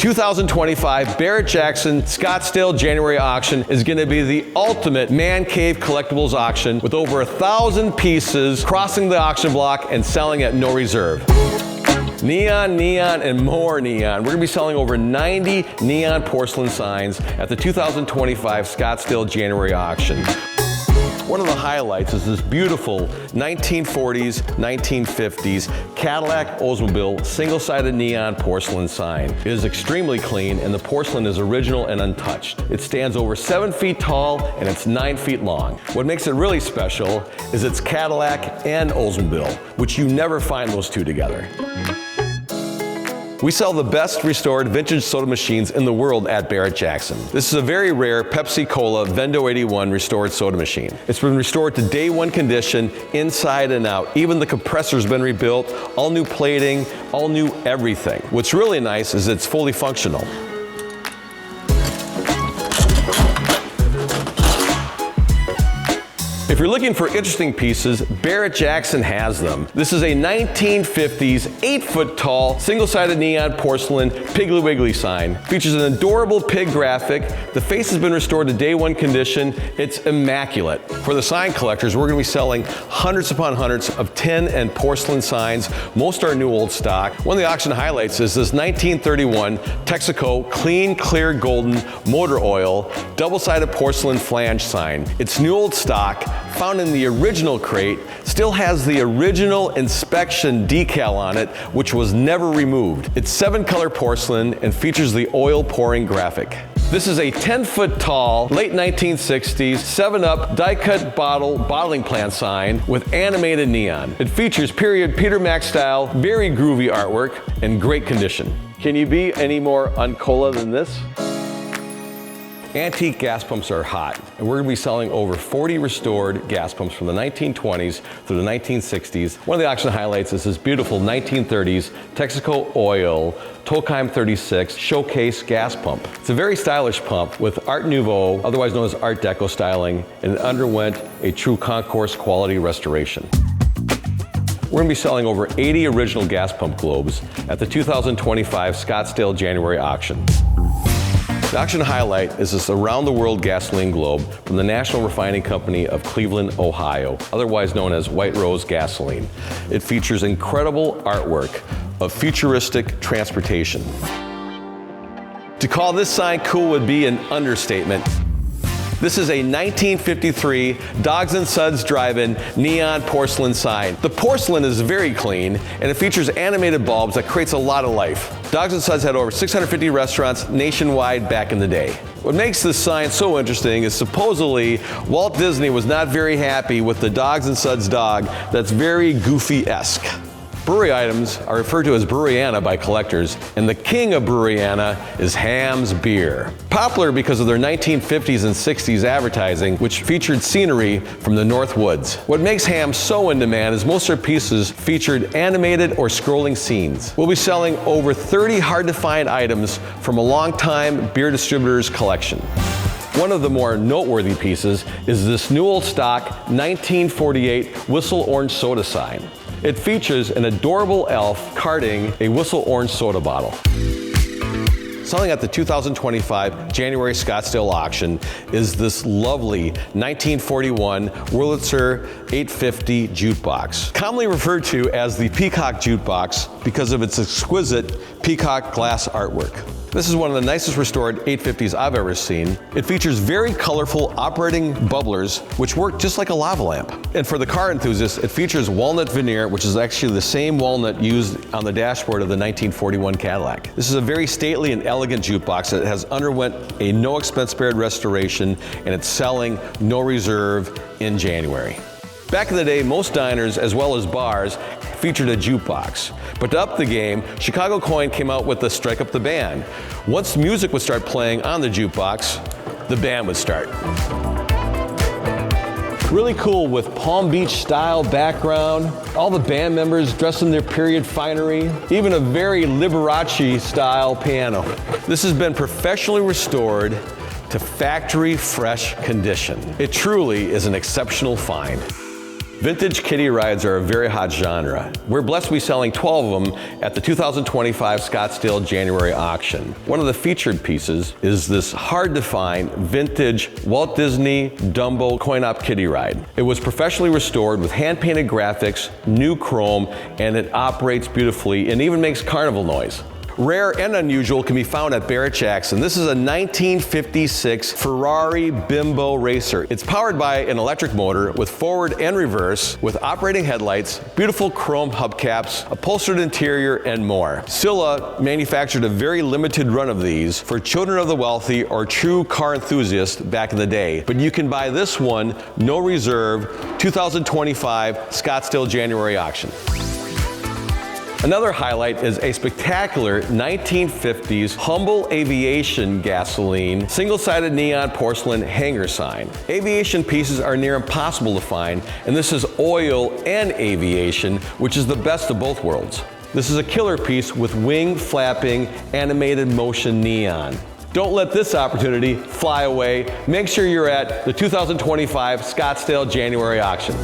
2025 Barrett-Jackson Scottsdale January auction is going to be the ultimate man cave collectibles auction with over 1,000 pieces crossing the auction block and selling at no reserve. Neon, neon, and more neon. We're going to be selling over 90 neon porcelain signs at the 2025 Scottsdale January auction. One of the highlights is this beautiful 1940s, 1950s Cadillac Oldsmobile single-sided neon porcelain sign. It is extremely clean and the porcelain is original and untouched. It stands over 7 feet tall and it's 9 feet long. What makes it really special is it's Cadillac and Oldsmobile, which you never find those two together. We sell the best restored vintage soda machines in the world at Barrett-Jackson. This is a very rare PEPSI-COLA VENDO 81 restored soda machine. It's been restored to day one condition, inside and out. Even the compressor's been rebuilt, all new plating, all new everything. What's really nice is it's fully functional. If you're looking for interesting pieces, Barrett-Jackson has them. This is a 1950s, 8-foot tall, single-sided neon porcelain Piggly Wiggly sign. Features an adorable pig graphic. The face has been restored to day one condition. It's immaculate. For the sign collectors, we're going to be selling hundreds upon hundreds of tin and porcelain signs. Most are new old stock. One of the auction highlights is this 1931 Texaco clean, clear, golden motor oil, double-sided porcelain flange sign. It's new old stock, found in the original crate, still has the original inspection decal on it, which was never removed. It's 7-color porcelain and features the oil pouring graphic. This is a 10-foot tall, late 1960s, 7-Up die-cut bottling plant sign with animated neon. It features period Peter Mac style, very groovy artwork, and great condition. Can you be any more un-cola than this? Antique gas pumps are hot, and we're going to be selling over 40 restored gas pumps from the 1920s through the 1960s. One of the auction highlights is this beautiful 1930s Texaco Oil TOKHEIM 36 showcase gas pump. It's a very stylish pump with Art Nouveau, otherwise known as Art Deco styling, and it underwent a true concourse quality restoration. We're going to be selling over 80 original gas pump globes at the 2025 Scottsdale January auction. The auction highlight is this around-the-world gasoline globe from the National Refining Company of Cleveland, Ohio, otherwise known as White Rose Gasoline. It features incredible artwork of futuristic transportation. To call this sign cool would be an understatement. This is a 1953 Dogs and Suds drive-in neon porcelain sign. The porcelain is very clean and it features animated bulbs that creates a lot of life. Dogs and Suds had over 650 restaurants nationwide back in the day. What makes this sign so interesting is supposedly Walt Disney was not very happy with the Dogs and Suds dog that's very Goofy-esque. Brewery items are referred to as Breweriana by collectors, and the king of Breweriana is Hamm's beer. Popular because of their 1950s and 60s advertising, which featured scenery from the North Woods. What makes Hamm so in demand is most of their pieces featured animated or scrolling scenes. We'll be selling over 30 hard-to-find items from a long-time beer distributor's collection. One of the more noteworthy pieces is this new old stock 1948 Whistle Orange soda sign. It features an adorable elf carting a Whistle Orange soda bottle. Selling at the 2025 January Scottsdale auction is this lovely 1941 Wurlitzer 850 Jukebox, commonly referred to as the Peacock Jukebox because of its exquisite peacock glass artwork. This is one of the nicest restored 850s I've ever seen. It features very colorful operating bubblers, which work just like a lava lamp. And for the car enthusiasts, it features walnut veneer, which is actually the same walnut used on the dashboard of the 1941 Cadillac. This is a very stately and elegant jukebox that has underwent a no expense spared restoration, and it's selling no reserve in January. Back in the day, most diners, as well as bars, featured a jukebox. But to up the game, Chicago Coin came out with the Strike Up the Band. Once music would start playing on the jukebox, the band would start. Really cool with Palm Beach style background, all the band members dressed in their period finery, even a very Liberace style piano. This has been professionally restored to factory fresh condition. It truly is an exceptional find. Vintage kiddie rides are a very hot genre. We're blessed to be selling 12 of them at the 2025 Scottsdale January auction. One of the featured pieces is this hard-to-find vintage Walt Disney Dumbo coin-op kiddie ride. It was professionally restored with hand-painted graphics, new chrome, and it operates beautifully and even makes carnival noise. Rare and unusual can be found at Barrett-Jackson. This is a 1956 Ferrari BIMBO racer. It's powered by an electric motor with forward and reverse, with operating headlights, beautiful chrome hubcaps, upholstered interior, and more. Scylla manufactured a very limited run of these for children of the wealthy or true car enthusiasts back in the day. But you can buy this one, no reserve, 2025 Scottsdale January auction. Another highlight is a spectacular 1950s Humble Aviation gasoline single-sided neon porcelain hanger sign. Aviation pieces are near impossible to find, and this is oil and aviation, which is the best of both worlds. This is a killer piece with wing flapping animated motion neon. Don't let this opportunity fly away. Make sure you're at the 2025 Scottsdale January auction.